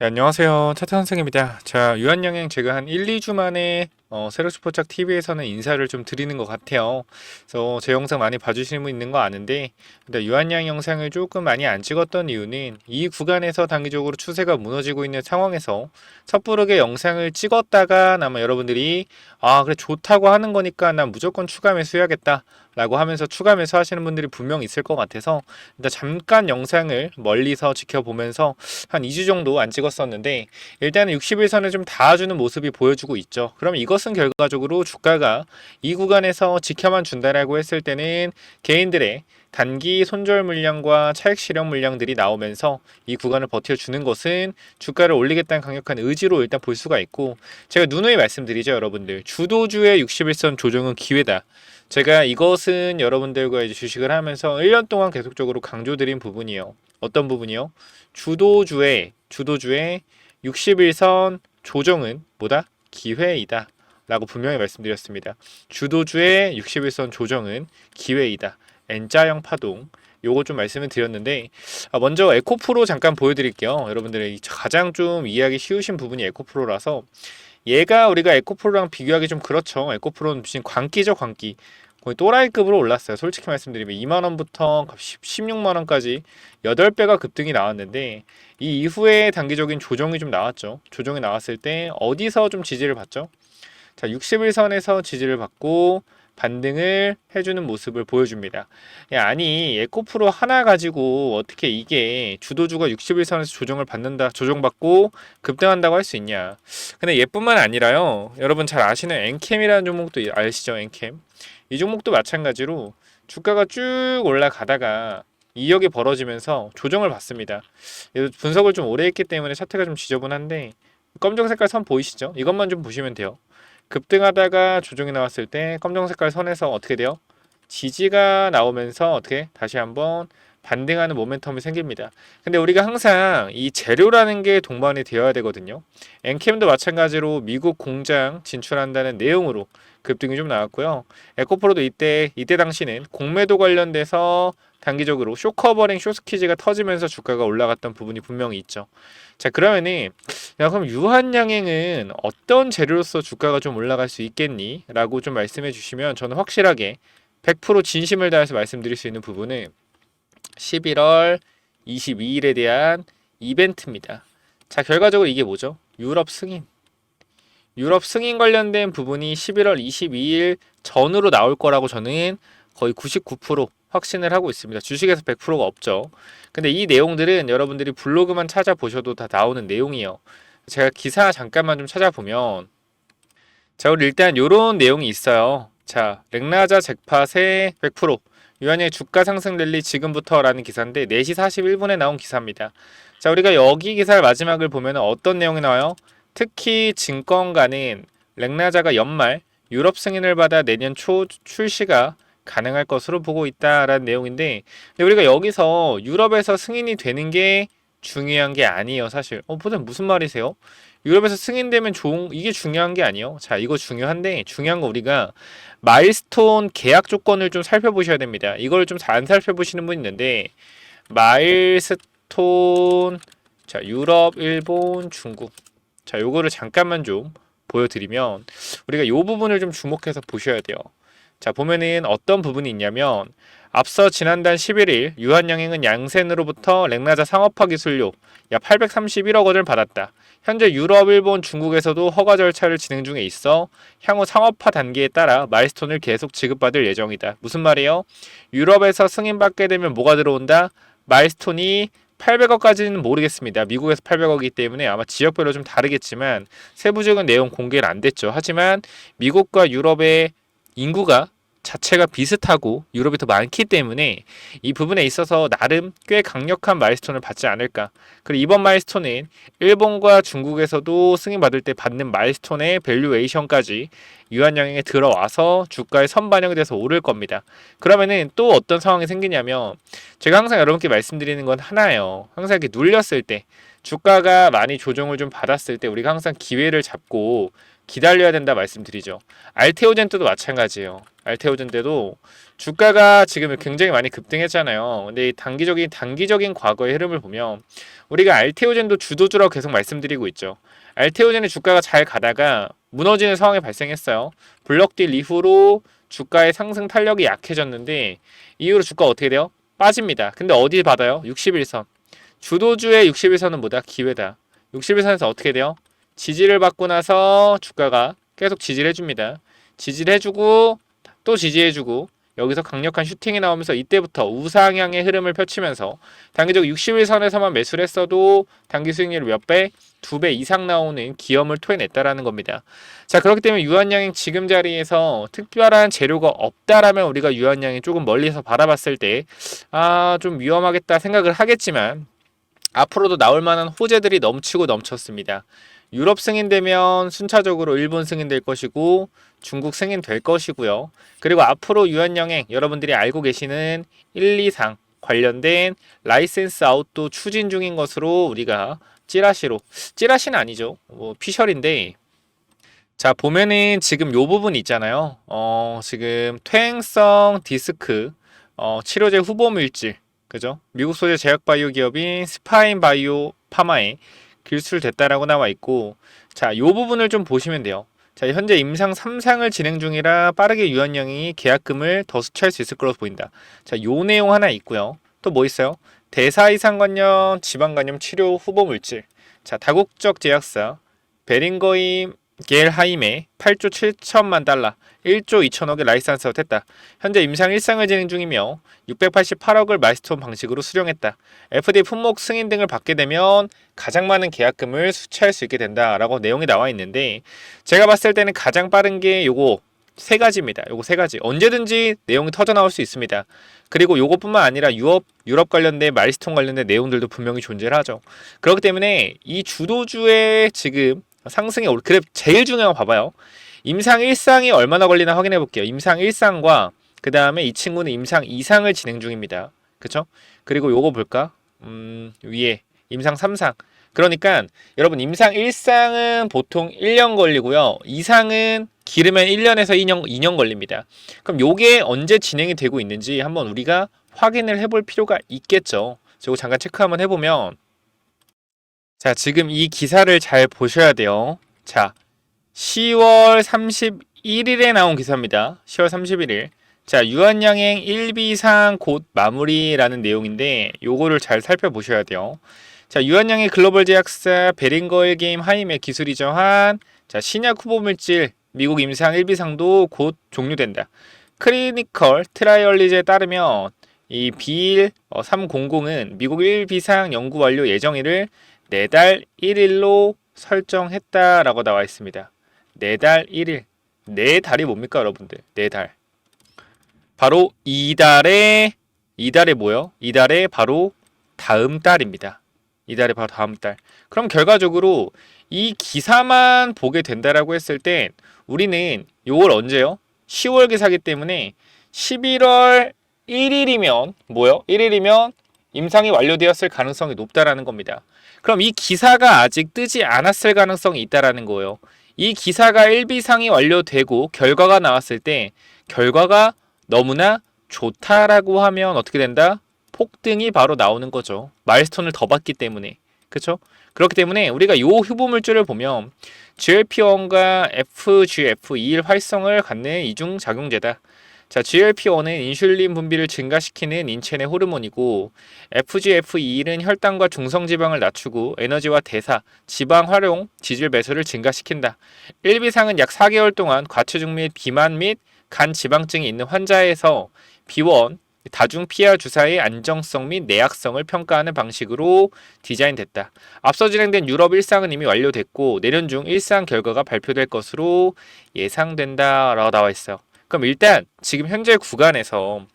네, 안녕하세요. 차트 선생입니다. 자, 유한영행 제가 한 1, 2주 만에 세로스포츠 TV에서는 인사를 좀 드리는 것 같아요. 그래서 제 영상 많이 봐주시는 분 있는 거 아는데, 근데 유한양 영상을 조금 많이 안 찍었던 이유는 이 구간에서 단기적으로 추세가 무너지고 있는 상황에서 섣부르게 영상을 찍었다가 아마 여러분들이 그래 좋다고 하는 거니까 난 무조건 추가 매수해야겠다 라고 하면서 추가 매수 하시는 분들이 분명 있을 것 같아서 일단 잠깐 영상을 멀리서 지켜보면서 한 2주 정도 안 찍었었는데 일단은 60일선을 좀 닿아주는 모습이 보여주고 있죠. 그럼 이것은 결과적으로 주가가 이 구간에서 지켜만 준다라고 했을 때는 개인들의 단기 손절 물량과 차익 실현 물량들이 나오면서 이 구간을 버텨주는 것은 주가를 올리겠다는 강력한 의지로 일단 볼 수가 있고, 제가 누누이 말씀드리죠 여러분들, 주도주의 61선 조정은 기회다. 제가 이것은 여러분들과 이제 주식을 하면서 1년 동안 계속적으로 강조드린 부분이요. 어떤 부분이요? 주도주의 61선 조정은 뭐다? 기회이다 라고 분명히 말씀드렸습니다. 주도주의 61선 조정은 기회이다. N자형 파동, 요거 좀 말씀을 드렸는데, 먼저 에코프로 잠깐 보여드릴게요. 여러분들의 가장 좀 이해하기 쉬우신 부분이 에코프로라서, 얘가 우리가 에코프로랑 비교하기 좀 그렇죠. 에코프로는 무슨 광기죠, 광기. 거의 또라이급으로 올랐어요. 솔직히 말씀드리면 2만원부터 16만원까지 8배가 급등이 나왔는데, 이 이후에 단기적인 조정이 좀 나왔죠. 조정이 나왔을 때 어디서 좀 지지를 받죠? 자, 61선에서 지지를 받고 반등을 해주는 모습을 보여줍니다. 야, 아니 에코프로 하나 가지고 어떻게 이게 주도주가 61선에서 조정을 받는다, 조정받고 급등한다고 할 수 있냐? 근데 얘뿐만 아니라요, 여러분 잘 아시는 엔캠이라는 종목도 아시죠? 엔캠, 이 종목도 마찬가지로 주가가 쭉 올라가다가 이역이 벌어지면서 조정을 받습니다. 분석을 좀 오래 했기 때문에 차트가 좀 지저분한데, 검정 색깔 선 보이시죠? 이것만 좀 보시면 돼요. 급등하다가 조정이 나왔을 때 검정 색깔 선에서 어떻게 돼요? 지지가 나오면서 어떻게 다시 한번 반등하는 모멘텀이 생깁니다. 근데 우리가 항상 이 재료라는 게 동반이 되어야 되거든요. 엔캠도 마찬가지로 미국 공장 진출한다는 내용으로 급등이 좀 나왔고요. 에코프로도 이때 당시는 공매도 관련돼서 단기적으로 쇼커버링 쇼스퀴즈가 터지면서 주가가 올라갔던 부분이 분명히 있죠. 자, 그러면은 야, 그럼 유한양행은 어떤 재료로서 주가가 좀 올라갈 수 있겠니? 라고 좀 말씀해 주시면 저는 확실하게 100% 진심을 다해서 말씀드릴 수 있는 부분은 11월 22일에 대한 이벤트입니다. 자, 결과적으로 이게 뭐죠? 유럽 승인 관련된 부분이 11월 22일 전으로 나올 거라고 저는 거의 99% 확신을 하고 있습니다. 주식에서 100%가 없죠. 근데 이 내용들은 여러분들이 블로그만 찾아보셔도 다 나오는 내용이에요. 제가 기사 잠깐만 좀 찾아보면, 자, 우리 일단 요런 내용이 있어요. 자, 렉나자 잭팟의 100% 유한의 주가 상승 랠리 지금부터라는 기사인데 4시 41분에 나온 기사입니다. 자, 우리가 여기 기사의 마지막을 보면 어떤 내용이 나와요? 특히 증권가는 렉나자가 연말 유럽 승인을 받아 내년 초 출시가 가능할 것으로 보고 있다라는 내용인데, 근데 우리가 여기서 유럽에서 승인이 되는 게 중요한 게 아니에요, 사실. 보통 무슨 말이세요? 유럽에서 승인되면 이게 중요한 게 아니에요. 자, 이거 중요한데, 중요한 거 우리가 마일스톤 계약 조건을 좀 살펴보셔야 됩니다. 이걸 좀 잘 안 살펴보시는 분이 있는데, 마일스톤, 자, 유럽, 일본, 중국. 자, 요거를 잠깐만 좀 보여드리면 우리가 요 부분을 좀 주목해서 보셔야 돼요. 자, 보면은 어떤 부분이 있냐면, 앞서 지난달 11일 유한양행은 양센으로부터 렉나자 상업화 기술료 약 831억 원을 받았다. 현재 유럽, 일본, 중국에서도 허가 절차를 진행 중에 있어 향후 상업화 단계에 따라 마일스톤을 계속 지급받을 예정이다. 무슨 말이에요? 유럽에서 승인받게 되면 뭐가 들어온다? 마일스톤이 800억까지는 모르겠습니다. 미국에서 800억이기 때문에 아마 지역별로 좀 다르겠지만 세부적인 내용 공개는 안 됐죠. 하지만 미국과 유럽의 인구가 자체가 비슷하고 유럽이 더 많기 때문에 이 부분에 있어서 나름 꽤 강력한 마일스톤을 받지 않을까. 그리고 이번 마일스톤은 일본과 중국에서도 승인받을 때 받는 마일스톤의 밸류에이션까지 유한양행에 들어와서 주가에 선반영이 돼서 오를 겁니다. 그러면은 또 어떤 상황이 생기냐면, 제가 항상 여러분께 말씀드리는 건 하나예요. 항상 이렇게 눌렸을 때, 주가가 많이 조정을 좀 받았을 때 우리가 항상 기회를 잡고 기다려야 된다 말씀드리죠. 알테오젠 때도 마찬가지예요. 알테오젠 때도 주가가 지금 굉장히 많이 급등했잖아요. 근데 이 단기적인 과거의 흐름을 보면 우리가 알테오젠도 주도주라고 계속 말씀드리고 있죠. 알테오젠의 주가가 잘 가다가 무너지는 상황이 발생했어요. 블록딜 이후로 주가의 상승 탄력이 약해졌는데 이후로 주가 어떻게 돼요? 빠집니다. 근데 어디 받아요? 61선. 주도주의 61선은 뭐다? 기회다. 61선에서 어떻게 돼요? 지지를 받고 나서 주가가 계속 지지를 해줍니다. 지지를 해주고 또 지지해주고 여기서 강력한 슈팅이 나오면서 이때부터 우상향의 흐름을 펼치면서 단기적 61선에서만 매수를 했어도 단기 수익률이 몇 배? 2배 이상 나오는 기염을 토해냈다라는 겁니다. 자, 그렇기 때문에 유한양행 지금 자리에서 특별한 재료가 없다라면 우리가 유한양행 조금 멀리서 바라봤을 때 좀 위험하겠다 생각을 하겠지만 앞으로도 나올 만한 호재들이 넘치고 넘쳤습니다. 유럽 승인되면 순차적으로 일본 승인될 것이고 중국 승인될 것이고요. 그리고 앞으로 유한영행 여러분들이 알고 계시는 1, 2상 관련된 라이센스 아웃도 추진 중인 것으로 우리가 찌라시는 아니죠. 피셜인데 자 보면은 지금 요 부분 있잖아요. 지금 퇴행성 디스크 치료제 후보 물질 그죠? 미국 소재 제약 바이오 기업인 스파인 바이오 파마에 기술됐다라고 나와 있고 자, 요 부분을 좀 보시면 돼요. 자, 현재 임상 3상을 진행 중이라 빠르게 유한영이 계약금을 더 수취할 수 있을 걸로 보인다. 자, 요 내용 하나 있고요. 또 뭐 있어요? 대사이상 관련 지방간염 치료 후보 물질. 자, 다국적 제약사 베링거임 겔하임의 8조 7천만 달러, 1조 2천억의 라이선스가 됐다. 현재 임상 1상을 진행 중이며 688억을 마일스톤 방식으로 수령했다. FDA 품목 승인 등을 받게 되면 가장 많은 계약금을 수취할 수 있게 된다라고 내용이 나와 있는데 제가 봤을 때는 가장 빠른 게 요거 세 가지입니다. 요거 세 가지. 언제든지 내용이 터져 나올 수 있습니다. 그리고 요것뿐만 아니라 유럽 관련된 마일스톤 관련된 내용들도 분명히 존재를 하죠. 그렇기 때문에 이 주도주의 지금 상승의 그래 제일 중요한 거 봐봐요. 임상 1상이 얼마나 걸리나 확인해 볼게요. 임상 1상과 그 다음에 이 친구는 임상 2상을 진행 중입니다. 그쵸? 그리고 요거 볼까? 위에 임상 3상. 그러니까 여러분 임상 1상은 보통 1년 걸리고요. 2상은 길으면 1년에서 2년 걸립니다. 그럼 요게 언제 진행이 되고 있는지 한번 우리가 확인을 해볼 필요가 있겠죠. 저거 잠깐 체크 한번 해보면 자, 지금 이 기사를 잘 보셔야 돼요. 자, 10월 31일에 나온 기사입니다. 10월 31일. 자, 유한양행 1비상 곧 마무리라는 내용인데 요거를 잘 살펴보셔야 돼요. 자, 유한양행 글로벌 제약사 베링거일 게임 하임의 기술이 정한 자, 신약 후보 물질 미국 임상 1비상도 곧 종료된다. 클리니컬 트라이얼리즈에 따르면 이 비일 300은 미국 1비상 연구 완료 예정일을 내달 1일로 설정했다라고 나와 있습니다. 내달 1일. 내달이 뭡니까, 여러분들? 내달. 바로 이달에 뭐요? 이달에 바로 다음 달입니다. 이달에 바로 다음 달. 그럼 결과적으로 이 기사만 보게 된다라고 했을 땐 우리는 요걸 언제요? 10월 기사기 때문에 11월 1일이면 뭐요? 1일이면 임상이 완료되었을 가능성이 높다라는 겁니다. 그럼 이 기사가 아직 뜨지 않았을 가능성이 있다라는 거예요. 이 기사가 1비상이 완료되고 결과가 나왔을 때 결과가 너무나 좋다라고 하면 어떻게 된다? 폭등이 바로 나오는 거죠. 마일스톤을 더 받기 때문에. 그렇죠? 그렇기 때문에 우리가 요 후보물질을 보면 GLP-1과 FGF21 활성을 갖는 이중 작용제다. 자, GLP-1은 인슐린 분비를 증가시키는 인체 내 호르몬이고 FGF21은 혈당과 중성지방을 낮추고 에너지와 대사, 지방 활용, 지질 배설을 증가시킨다. 1비상은 약 4개월 동안 과체중 및 비만 및 간 지방증이 있는 환자에서 비원, 다중 PR 주사의 안정성 및 내약성을 평가하는 방식으로 디자인됐다. 앞서 진행된 유럽 1상은 이미 완료됐고 내년 중 1상 결과가 발표될 것으로 예상된다 라고 나와 있어요. 그럼 일단 지금 현재 구간에서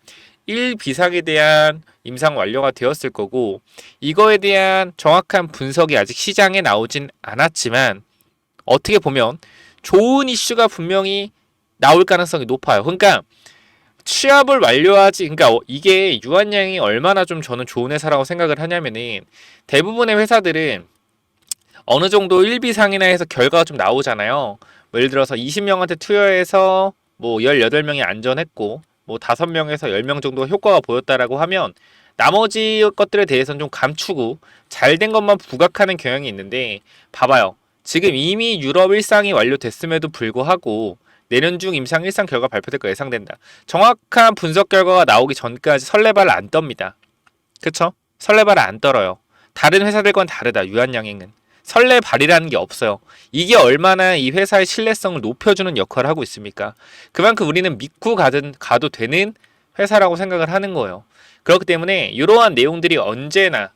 1비상에 대한 임상 완료가 되었을 거고 이거에 대한 정확한 분석이 아직 시장에 나오진 않았지만 어떻게 보면 좋은 이슈가 분명히 나올 가능성이 높아요. 그러니까 취업을 완료하지 그러니까 이게 유한양이 얼마나 좀 저는 좋은 회사라고 생각을 하냐면은 대부분의 회사들은 어느 정도 1비상이나 해서 결과가 좀 나오잖아요. 예를 들어서 20명한테 투여해서 뭐 18명이 안전했고 뭐 5명에서 10명 정도 효과가 보였다라고 하면 나머지 것들에 대해서는 좀 감추고 잘된 것만 부각하는 경향이 있는데 봐봐요. 지금 이미 유럽 일상이 완료됐음에도 불구하고 내년 중 임상 일상 결과 발표될 거 예상된다. 정확한 분석 결과가 나오기 전까지 설레발을 안 떱니다. 그쵸? 설레발을 안 떨어요. 다른 회사들과는 다르다. 유한양행은. 설레발이라는 게 없어요. 이게 얼마나 이 회사의 신뢰성을 높여주는 역할을 하고 있습니까? 그만큼 우리는 믿고 가도 되는 회사라고 생각을 하는 거예요. 그렇기 때문에 이러한 내용들이 언제나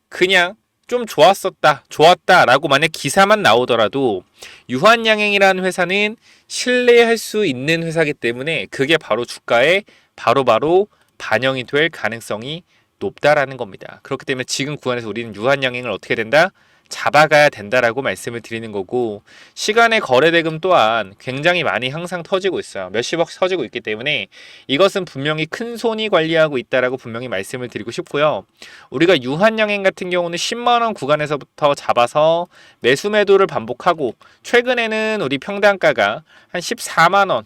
그냥 좀 좋았다라고 만약 기사만 나오더라도 유한양행이라는 회사는 신뢰할 수 있는 회사이기 때문에 그게 바로 주가에 바로바로 반영이 될 가능성이 높다라는 겁니다. 그렇기 때문에 지금 구간에서 우리는 유한양행을 어떻게 된다? 잡아가야 된다라고 말씀을 드리는 거고, 시간의 거래대금 또한 굉장히 많이 항상 터지고 있어요. 몇십억 터지고 있기 때문에 이것은 분명히 큰 손이 관리하고 있다라고 분명히 말씀을 드리고 싶고요. 우리가 유한양행 같은 경우는 10만원 구간에서부터 잡아서 매수 매도를 반복하고, 최근에는 우리 평단가가 한 14만원,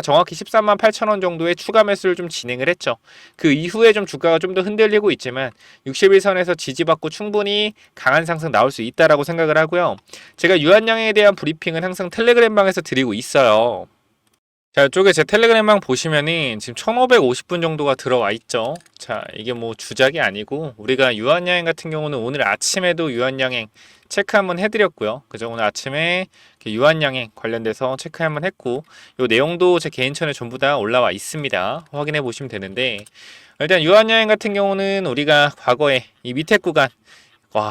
정확히 13만 8천원 정도의 추가 매수를 좀 진행을 했죠. 그 이후에 좀 주가가 좀 더 흔들리고 있지만 60일선에서 지지받고 충분히 강한 상승 나올 수 있다라고 생각을 하고요. 제가 유한양행에 대한 브리핑은 항상 텔레그램방에서 드리고 있어요. 자, 이쪽에 제 텔레그램방 보시면은 지금 1550분 정도가 들어와 있죠. 자, 이게 뭐 주작이 아니고 우리가 유한양행 같은 경우는 오늘 아침에도 유한양행 체크 한번 해드렸고요. 그죠? 오늘 아침에 유한양행 관련돼서 체크 한번 했고, 요 내용도 제 개인 채널에 전부 다 올라와 있습니다. 확인해 보시면 되는데, 일단 유한양행 같은 경우는 우리가 과거에 이 밑에 구간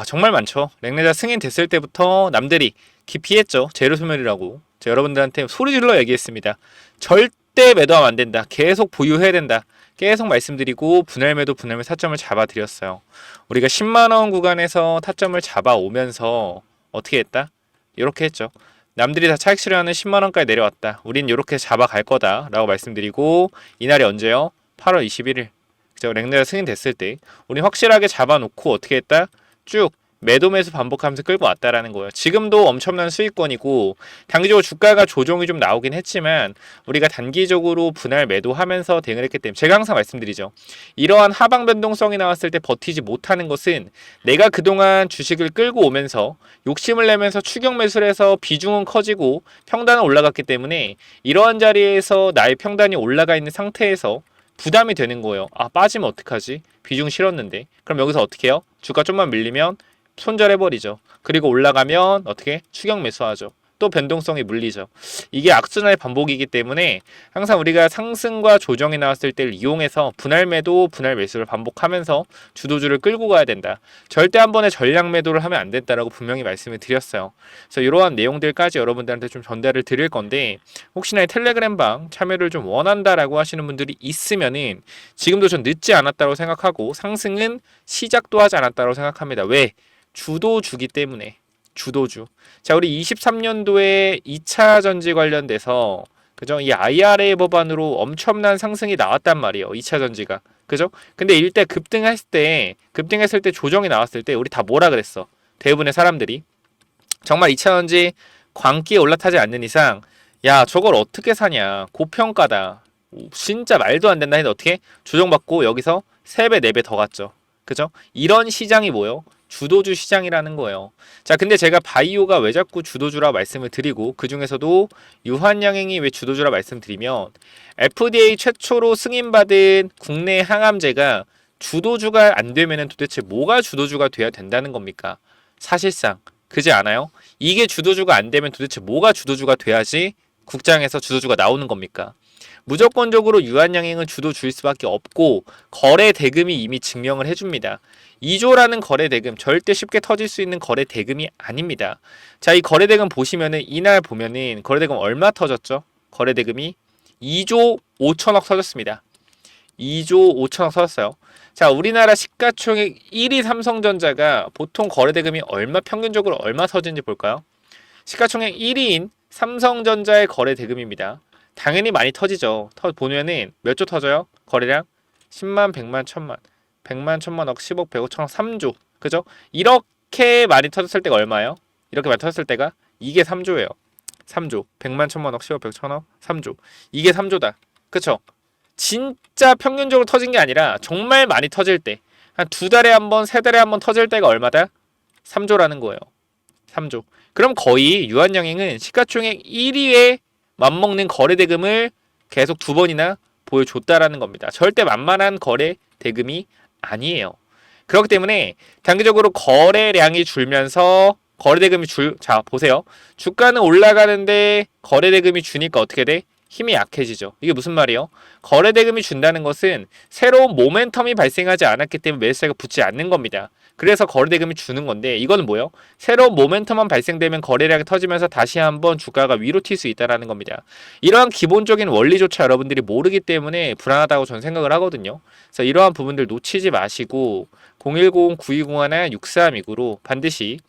정말 많죠. 랭레자 승인 됐을 때부터 남들이 기피했죠. 재료 소멸이라고. 제가 여러분들한테 소리 질러 얘기했습니다. 절대 매도하면 안 된다. 계속 보유해야 된다. 계속 말씀드리고 분할 매도 타점을 잡아드렸어요. 우리가 10만원 구간에서 타점을 잡아오면서 어떻게 했다? 이렇게 했죠. 남들이 다 차익 실현하는 10만원까지 내려왔다. 우린 이렇게 잡아갈 거다 라고 말씀드리고, 이날이 언제요? 8월 21일. 그죠? 랭레자 승인 됐을 때 우린 확실하게 잡아놓고 어떻게 했다? 쭉 매도 매수 반복하면서 끌고 왔다라는 거예요. 지금도 엄청난 수익권이고 단기적으로 주가가 조정이 좀 나오긴 했지만 우리가 단기적으로 분할 매도하면서 대응을 했기 때문에 제가 항상 말씀드리죠. 이러한 하방 변동성이 나왔을 때 버티지 못하는 것은 내가 그동안 주식을 끌고 오면서 욕심을 내면서 추격 매수를 해서 비중은 커지고 평단은 올라갔기 때문에 이러한 자리에서 나의 평단이 올라가 있는 상태에서 부담이 되는 거예요. 아, 빠지면 어떡하지? 비중 실었는데. 그럼 여기서 어떻게 해요? 주가 좀만 밀리면 손절해버리죠. 그리고 올라가면 어떻게? 추격 매수하죠. 또 변동성이 물리죠. 이게 악순환의 반복이기 때문에 항상 우리가 상승과 조정이 나왔을 때를 이용해서 분할 매도, 분할 매수를 반복하면서 주도주를 끌고 가야 된다. 절대 한 번에 전량 매도를 하면 안 된다라고 분명히 말씀을 드렸어요. 그래서 이러한 내용들까지 여러분들한테 좀 전달을 드릴 건데, 혹시나 이 텔레그램방 참여를 좀 원한다라고 하시는 분들이 있으면은 지금도 전 늦지 않았다고 생각하고 상승은 시작도 하지 않았다고 생각합니다. 왜? 주도주기 때문에. 주도주. 자, 우리 23년도에 2차 전지 관련돼서 그죠? 이 IRA 법안으로 엄청난 상승이 나왔단 말이에요. 2차 전지가. 그죠? 근데 이때 급등했을 때 조정이 나왔을 때 우리 다 뭐라 그랬어? 대부분의 사람들이 정말 2차 전지 광기에 올라타지 않는 이상 야, 저걸 어떻게 사냐? 고평가다. 진짜 말도 안 된다 했는데 어떻게? 조정받고 여기서 3배, 4배 더 갔죠. 그죠? 이런 시장이 뭐예요? 주도주 시장이라는 거예요. 자, 근데 제가 바이오가 왜 자꾸 주도주라 말씀을 드리고 그 중에서도 유한양행이 왜 주도주라 말씀드리면 FDA 최초로 승인받은 국내 항암제가 주도주가 안 되면은 도대체 뭐가 주도주가 돼야 된다는 겁니까? 사실상 그지 않아요? 이게 주도주가 안 되면 도대체 뭐가 주도주가 돼야지 국장에서 주도주가 나오는 겁니까? 무조건적으로 유한양행은 주도주일 수밖에 없고 거래 대금이 이미 증명을 해줍니다. 2조라는 거래 대금 절대 쉽게 터질 수 있는 거래 대금이 아닙니다. 자, 이 거래 대금 보시면은 이날 보면은 거래 대금 얼마 터졌죠? 거래 대금이 2조 5천억 터졌습니다. 2조 5천억 터졌어요. 자, 우리나라 시가총액 1위 삼성전자가 보통 거래 대금이 평균적으로 얼마 터지는지 볼까요? 시가총액 1위인 삼성전자의 거래 대금입니다. 당연히 많이 터지죠. 보면은 몇 조 터져요? 거래량 10만, 100만, 1000만. 100만, 1000만억, 10억, 100억, 1000억, 3조. 그죠? 이렇게 많이 터졌을 때가 얼마예요? 이렇게 많이 터졌을 때가 이게 3조예요. 3조. 100만, 1000만억, 10억, 100, 1000억, 3조. 이게 3조다. 그쵸? 진짜 평균적으로 터진 게 아니라 정말 많이 터질 때, 한 2달에 한 번, 3달에 한 번 터질 때가 얼마다? 3조라는 거예요. 3조. 그럼 거의 유한양행은 시가총액 1위에 맞먹는 거래 대금을 계속 2번이나 보여줬다라는 겁니다. 절대 만만한 거래 대금이 아니에요. 그렇기 때문에 단기적으로 거래량이 줄면서 거래 대금이 자, 보세요. 주가는 올라가는데 거래 대금이 주니까 어떻게 돼? 힘이 약해지죠. 이게 무슨 말이에요? 거래 대금이 준다는 것은 새로운 모멘텀이 발생하지 않았기 때문에 매수세가 붙지 않는 겁니다. 그래서 거래 대금이 주는 건데 이거는 뭐예요? 새로운 모멘텀만 발생되면 거래량이 터지면서 다시 한번 주가가 위로 튈 수 있다는 겁니다. 이러한 기본적인 원리조차 여러분들이 모르기 때문에 불안하다고 저는 생각을 하거든요. 그래서 이러한 부분들 놓치지 마시고 010-9201-6329로 반드시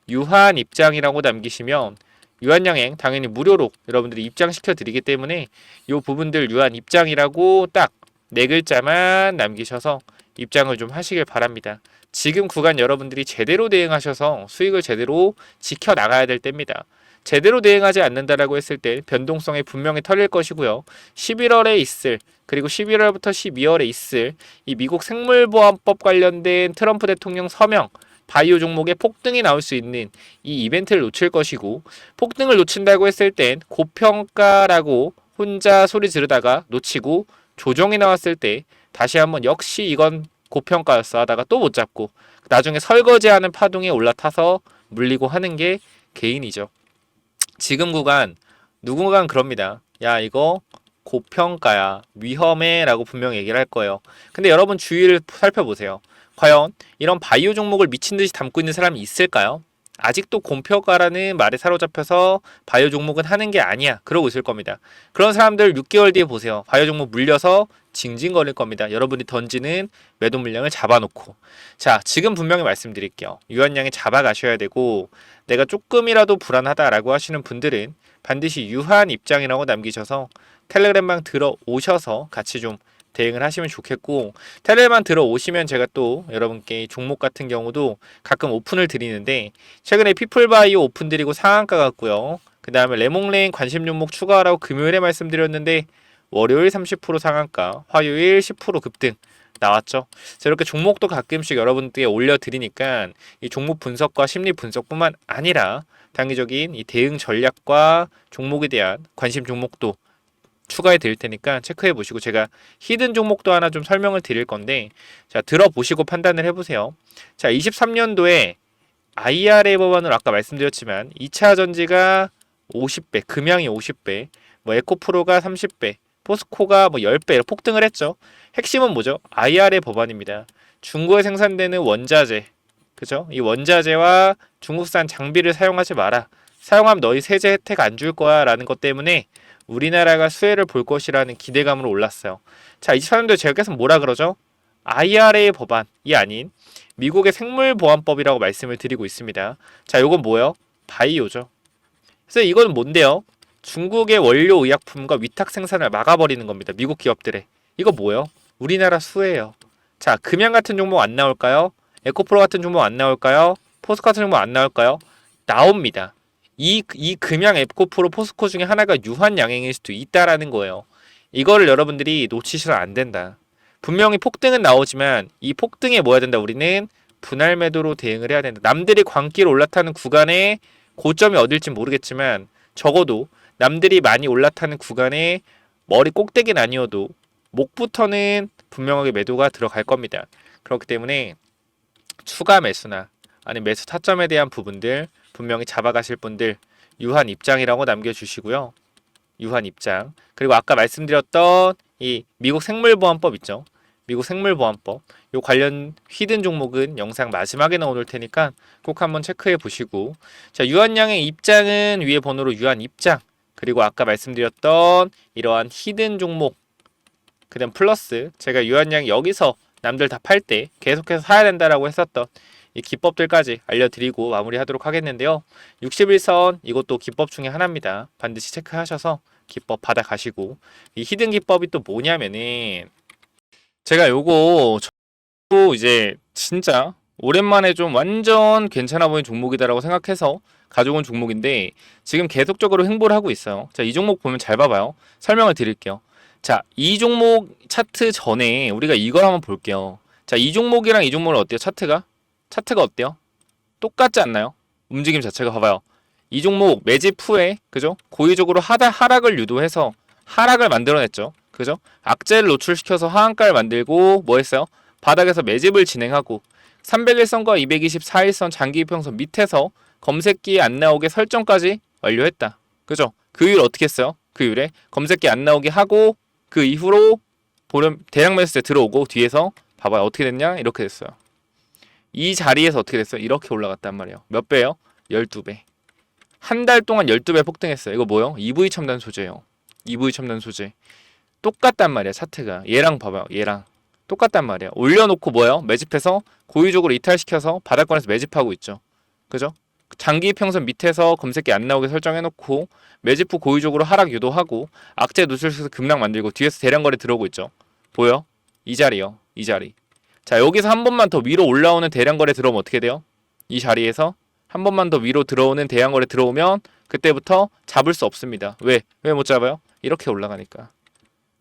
유한 입장이라고 남기시면 유한양행 당연히 무료로 여러분들이 입장시켜 드리기 때문에 이 부분들 유한 입장이라고 딱 4글자만 남기셔서 입장을 좀 하시길 바랍니다. 지금 구간 여러분들이 제대로 대응하셔서 수익을 제대로 지켜나가야 될 때입니다. 제대로 대응하지 않는다라고 했을 때 변동성이 분명히 털릴 것이고요. 11월에 있을 그리고 11월부터 12월에 있을 이 미국 생물보안법 관련된 트럼프 대통령 서명 바이오 종목에 폭등이 나올 수 있는 이 이벤트를 놓칠 것이고 폭등을 놓친다고 했을 땐 고평가라고 혼자 소리 지르다가 놓치고 조정이 나왔을 때 다시 한번 역시 이건 고평가였어 하다가 또 못 잡고 나중에 설거지하는 파동에 올라타서 물리고 하는 게 개인이죠. 지금 구간 누군가는 그럽니다. 야 이거 고평가야 위험해 라고 분명히 얘기를 할 거예요. 근데 여러분 주위를 살펴보세요. 과연 이런 바이오 종목을 미친듯이 담고 있는 사람이 있을까요? 아직도 고평가라는 말에 사로잡혀서 바이오 종목은 하는 게 아니야 그러고 있을 겁니다. 그런 사람들 6개월 뒤에 보세요. 바이오 종목 물려서 징징거릴 겁니다. 여러분이 던지는 매도 물량을 잡아놓고. 자, 지금 분명히 말씀드릴게요. 유한양에 잡아가셔야 되고 내가 조금이라도 불안하다라고 하시는 분들은 반드시 유한 입장이라고 남기셔서 텔레그램방 들어오셔서 같이 좀 대응을 하시면 좋겠고 텔레만 들어오시면 제가 또 여러분께 종목 같은 경우도 가끔 오픈을 드리는데 최근에 피플바이오 오픈 드리고 상한가 같고요. 그 다음에 레몽레인 관심 종목 추가하라고 금요일에 말씀드렸는데 월요일 30% 상한가, 화요일 10% 급등 나왔죠. 이렇게 종목도 가끔씩 여러분들께 올려드리니까 이 종목 분석과 심리 분석뿐만 아니라 단기적인 이 대응 전략과 종목에 대한 관심 종목도 추가해 드릴 테니까 체크해 보시고 제가 히든 종목도 하나 좀 설명을 드릴 건데 자 들어보시고 판단을 해보세요. 자 23년도에 IRA 법안을 아까 말씀드렸지만 2차 전지가 50배, 금양이 50배, 뭐 에코프로가 30배, 포스코가 뭐 10배 폭등을 했죠. 핵심은 뭐죠? IRA 법안입니다. 중국에 생산되는 원자재, 그죠? 이 원자재와 중국산 장비를 사용하지 마라. 사용하면 너희 세제 혜택 안 줄 거야 라는 것 때문에 우리나라가 수혜를 볼 것이라는 기대감으로 올랐어요. 자, 24년도에 제가 계속 뭐라 그러죠? IRA 법안이 아닌 미국의 생물보안법이라고 말씀을 드리고 있습니다. 자, 이건 뭐예요? 바이오죠. 그래서 이건 뭔데요? 중국의 원료 의약품과 위탁 생산을 막아버리는 겁니다. 미국 기업들의. 이거 뭐예요? 우리나라 수혜예요. 자, 금양 같은 종목 안 나올까요? 에코프로 같은 종목 안 나올까요? 포스코 같은 종목 안 나올까요? 나옵니다. 이 금양 에코프로 포스코 중에 하나가 유한양행일 수도 있다라는 거예요. 이거를 여러분들이 놓치셔서 안 된다. 분명히 폭등은 나오지만 이 폭등에 뭐 해야 된다? 우리는 분할 매도로 대응을 해야 된다. 남들이 광기로 올라타는 구간에 고점이 어딜지 모르겠지만 적어도 남들이 많이 올라타는 구간에 머리 꼭대기는 아니어도 목부터는 분명하게 매도가 들어갈 겁니다. 그렇기 때문에 추가 매수나 아니면 매수 타점에 대한 부분들 분명히 잡아가실 분들 유한 입장이라고 남겨주시고요. 유한 입장. 그리고 아까 말씀드렸던 이 미국 생물보안법 있죠. 미국 생물보안법. 요 관련 히든 종목은 영상 마지막에 넣어놓을 테니까 꼭 한번 체크해 보시고. 자, 유한양의 입장은 위에 번호로 유한 입장. 그리고 아까 말씀드렸던 이러한 히든 종목. 그 다음 플러스 제가 유한양 여기서 남들 다 팔 때 계속해서 사야 된다라고 했었던 이 기법들까지 알려드리고 마무리하도록 하겠는데요. 61선 이것도 기법 중에 하나입니다. 반드시 체크하셔서 기법 받아가시고 이 히든 기법이 또 뭐냐면은 제가 요거 이제 진짜 오랜만에 좀 완전 괜찮아 보이는 종목이다라고 생각해서 가져온 종목인데 지금 계속적으로 횡보를 하고 있어요. 자, 이 종목 보면 잘 봐봐요. 설명을 드릴게요. 자, 이 종목 차트 전에 우리가 이걸 한번 볼게요. 자, 이 종목이랑 이 종목은 어때요? 차트가 어때요? 똑같지 않나요? 움직임 자체가 봐봐요. 이 종목 매집 후에 그죠? 고의적으로 하락을 유도해서 하락을 만들어냈죠. 그죠? 악재를 노출시켜서 하한가를 만들고 뭐 했어요? 바닥에서 매집을 진행하고 301선과 224일선 장기 이평선 밑에서 검색기에 안 나오게 설정까지 완료했다. 그죠? 그 이후에 어떻게 했어요? 그 이후에 검색기 안 나오게 하고 그 이후로 대량 매수세 들어오고 뒤에서 봐봐요. 어떻게 됐냐? 이렇게 됐어요. 이 자리에서 어떻게 됐어요? 이렇게 올라갔단 말이에요. 몇 배요? 12배. 한 달 동안 12배 폭등했어요. 이거 뭐요? EV 첨단 소재예요. EV 첨단 소재. 똑같단 말이야, 차트가. 얘랑 봐봐요. 얘랑. 똑같단 말이야. 올려놓고 뭐예요? 매집해서 고의적으로 이탈시켜서 바닥권에서 매집하고 있죠. 그죠? 장기 평선 밑에서 검색기 안 나오게 설정해놓고 매집 후 고의적으로 하락 유도하고 악재 노출시켜서 급락 만들고 뒤에서 대량 거래 들어오고 있죠. 보여? 이 자리요. 이 자리. 자, 여기서 한 번만 더 위로 올라오는 대량 거래 들어오면 어떻게 돼요? 이 자리에서 한 번만 더 위로 들어오는 대량 거래 들어오면 그때부터 잡을 수 없습니다. 왜? 왜 못 잡아요? 이렇게 올라가니까.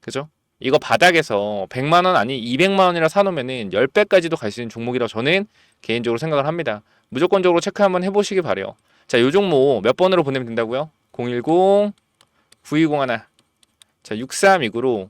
그죠? 이거 바닥에서 100만원 아니 200만원이라 사놓으면은 10배까지도 갈 수 있는 종목이라고 저는 개인적으로 생각을 합니다. 무조건적으로 체크 한번 해보시기 바래요. 자, 요 종목 몇 번으로 보내면 된다고요? 010-9201. 자, 6329로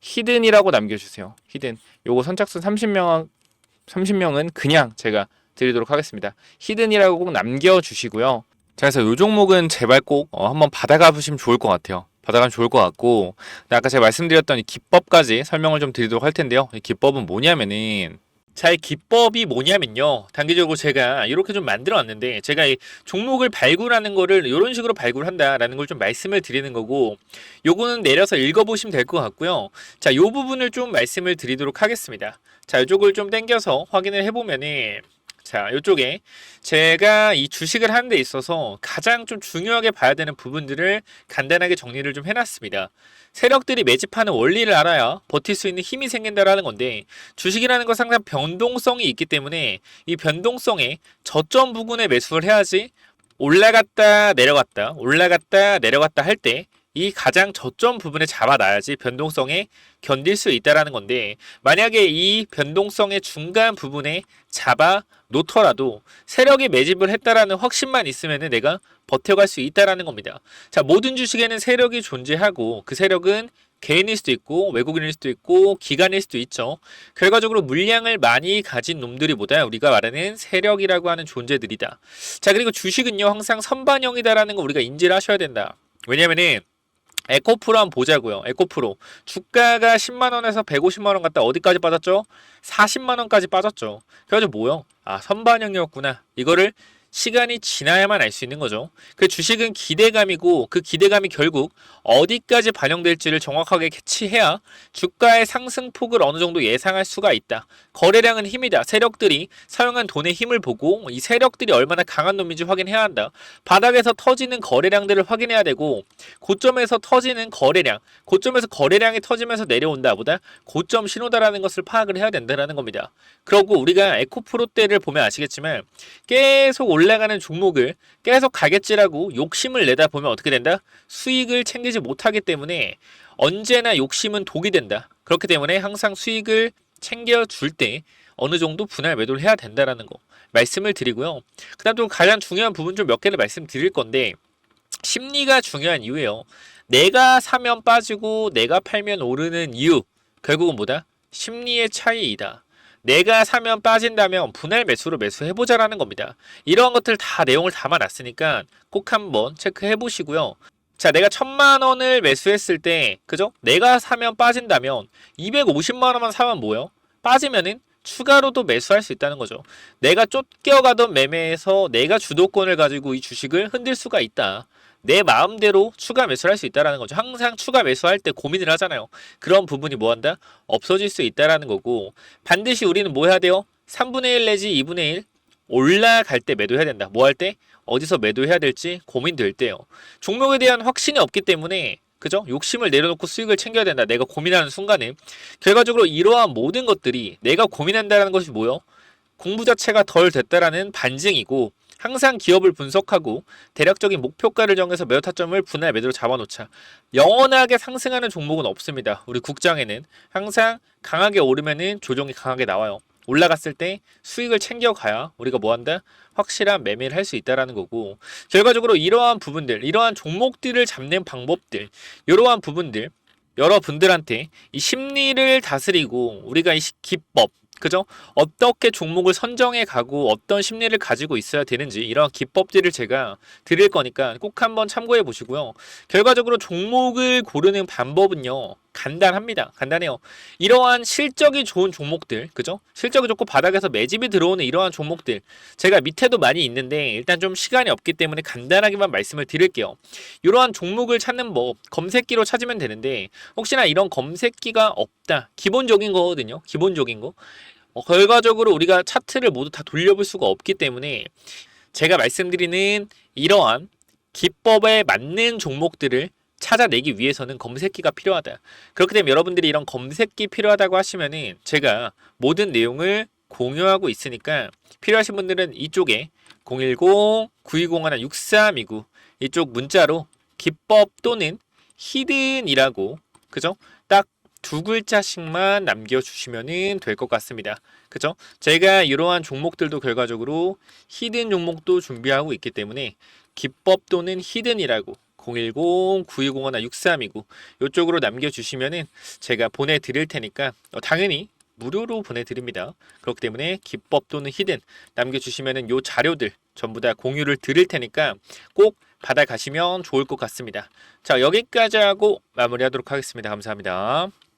히든이라고 남겨주세요. 히든. 요거 선착순 30명은 그냥 제가 드리도록 하겠습니다. 히든이라고 꼭 남겨주시고요. 자, 그래서 요 종목은 제발 꼭 한번 받아가 보시면 좋을 것 같아요. 받아가면 좋을 것 같고, 아까 제가 말씀드렸던 이 기법까지 설명을 좀 드리도록 할 텐데요. 이 기법은 뭐냐면은, 자, 이 기법이 뭐냐면요. 단기적으로 제가 이렇게 좀 만들어 놨는데, 제가 이 종목을 발굴하는 거를 이런 식으로 발굴한다라는 걸 좀 말씀을 드리는 거고, 요거는 내려서 읽어보시면 될 것 같고요. 자, 요 부분을 좀 말씀을 드리도록 하겠습니다. 자, 이쪽을 좀 당겨서 확인을 해보면은, 자, 이쪽에 제가 이 주식을 하는 데 있어서 가장 좀 중요하게 봐야 되는 부분들을 간단하게 정리를 좀 해놨습니다. 세력들이 매집하는 원리를 알아야 버틸 수 있는 힘이 생긴다라는 건데, 주식이라는 건 항상 변동성이 있기 때문에 이 변동성에 저점 부분에 매수를 해야지 올라갔다 내려갔다 할 때 이 가장 저점 부분에 잡아놔야지 변동성에 견딜 수 있다라는 건데, 만약에 이 변동성의 중간 부분에 잡아 놓더라도 세력이 매집을 했다라는 확신만 있으면은 내가 버텨갈 수 있다라는 겁니다. 자, 모든 주식에는 세력이 존재하고 그 세력은 개인일 수도 있고 외국인일 수도 있고 기관일 수도 있죠. 결과적으로 물량을 많이 가진 놈들이보다 우리가 말하는 세력이라고 하는 존재들이다. 자, 그리고 주식은요 항상 선반영이다라는 거 우리가 인지를 하셔야 된다. 왜냐면은 에코프로 한번 보자고요. 에코프로 주가가 10만원에서 150만원 갔다 어디까지 빠졌죠? 40만원까지 빠졌죠. 그래가지고 뭐요? 아, 선반영이었구나. 이거를 시간이 지나야만 알 수 있는 거죠. 그 주식은 기대감이고 그 기대감이 결국 어디까지 반영될지를 정확하게 캐치해야 주가의 상승폭을 어느 정도 예상할 수가 있다. 거래량은 힘이다. 세력들이 사용한 돈의 힘을 보고 이 세력들이 얼마나 강한 놈인지 확인해야 한다. 바닥에서 터지는 거래량들을 확인해야 되고 고점에서 터지는 거래량, 고점에서 거래량이 터지면서 내려온다 보다 고점 신호다라는 것을 파악을 해야 된다는 겁니다. 그리고 우리가 에코프로 때를 보면 아시겠지만 계속 올라가는 종목을 계속 가겠지라고 욕심을 내다 보면 어떻게 된다? 수익을 챙기지 못하기 때문에 언제나 욕심은 독이 된다. 그렇기 때문에 항상 수익을 챙겨줄 때 어느 정도 분할 매도를 해야 된다라는 거 말씀을 드리고요. 그 다음 또 가장 중요한 부분 좀 몇 개를 말씀드릴 건데, 심리가 중요한 이유예요. 내가 사면 빠지고 내가 팔면 오르는 이유, 결국은 뭐다? 심리의 차이이다. 내가 사면 빠진다면 분할 매수로 매수해보자라는 겁니다. 이러한 것들 다 내용을 담아놨으니까 꼭 한번 체크해 보시고요. 자, 내가 1000만원을 매수했을 때, 그죠? 내가 사면 빠진다면 250만원만 사면 뭐요? 빠지면은 추가로도 매수할 수 있다는 거죠. 내가 쫓겨가던 매매에서 내가 주도권을 가지고 이 주식을 흔들 수가 있다. 내 마음대로 추가 매수를 할 수 있다는 거죠. 항상 추가 매수할 때 고민을 하잖아요. 그런 부분이 뭐한다? 없어질 수 있다는 거고, 반드시 우리는 뭐 해야 돼요? 3분의 1 내지 2분의 1 올라갈 때 매도해야 된다. 뭐 할 때? 어디서 매도해야 될지 고민될 때요. 종목에 대한 확신이 없기 때문에, 그죠? 욕심을 내려놓고 수익을 챙겨야 된다. 내가 고민하는 순간에 결과적으로 이러한 모든 것들이 내가 고민한다는 것이 뭐요? 공부 자체가 덜 됐다라는 반증이고, 항상 기업을 분석하고 대략적인 목표가를 정해서 매도 타점을 분할 매도로 잡아놓자. 영원하게 상승하는 종목은 없습니다. 우리 국장에는 항상 강하게 오르면은 조정이 강하게 나와요. 올라갔을 때 수익을 챙겨가야 우리가 뭐한다? 확실한 매매를 할 수 있다라는 거고, 결과적으로 이러한 부분들, 이러한 종목들을 잡는 방법들, 이러한 부분들 여러분들한테 이 심리를 다스리고 우리가 이 기법, 그죠? 어떻게 종목을 선정해 가고 어떤 심리를 가지고 있어야 되는지 이런 기법들을 제가 드릴 거니까 꼭 한번 참고해 보시고요. 결과적으로 종목을 고르는 방법은요, 간단합니다. 간단해요. 이러한 실적이 좋은 종목들, 그죠? 실적이 좋고 바닥에서 매집이 들어오는 이러한 종목들, 제가 밑에도 많이 있는데 일단 좀 시간이 없기 때문에 간단하게만 말씀을 드릴게요. 이러한 종목을 찾는 법, 검색기로 찾으면 되는데 혹시나 이런 검색기가 없다, 기본적인 거거든요. 기본적인 거. 결과적으로 우리가 차트를 모두 다 돌려볼 수가 없기 때문에 제가 말씀드리는 이러한 기법에 맞는 종목들을 찾아내기 위해서는 검색기가 필요하다. 그렇기 때문에 여러분들이 이런 검색기 필요하다고 하시면은 제가 모든 내용을 공유하고 있으니까 필요하신 분들은 이쪽에 010-9201-6329 이쪽 문자로 기법 또는 히든이라고, 그죠? 딱 두 글자씩만 남겨주시면 될 것 같습니다. 그죠? 제가 이러한 종목들도 결과적으로 히든 종목도 준비하고 있기 때문에 기법 또는 히든이라고 010-9201-6329 이쪽으로 남겨주시면은 제가 보내드릴 테니까 당연히 무료로 보내드립니다. 그렇기 때문에 기법 또는 히든 남겨주시면은 요 자료들 전부 다 공유를 드릴 테니까 꼭 받아가시면 좋을 것 같습니다. 자, 여기까지 하고 마무리하도록 하겠습니다. 감사합니다.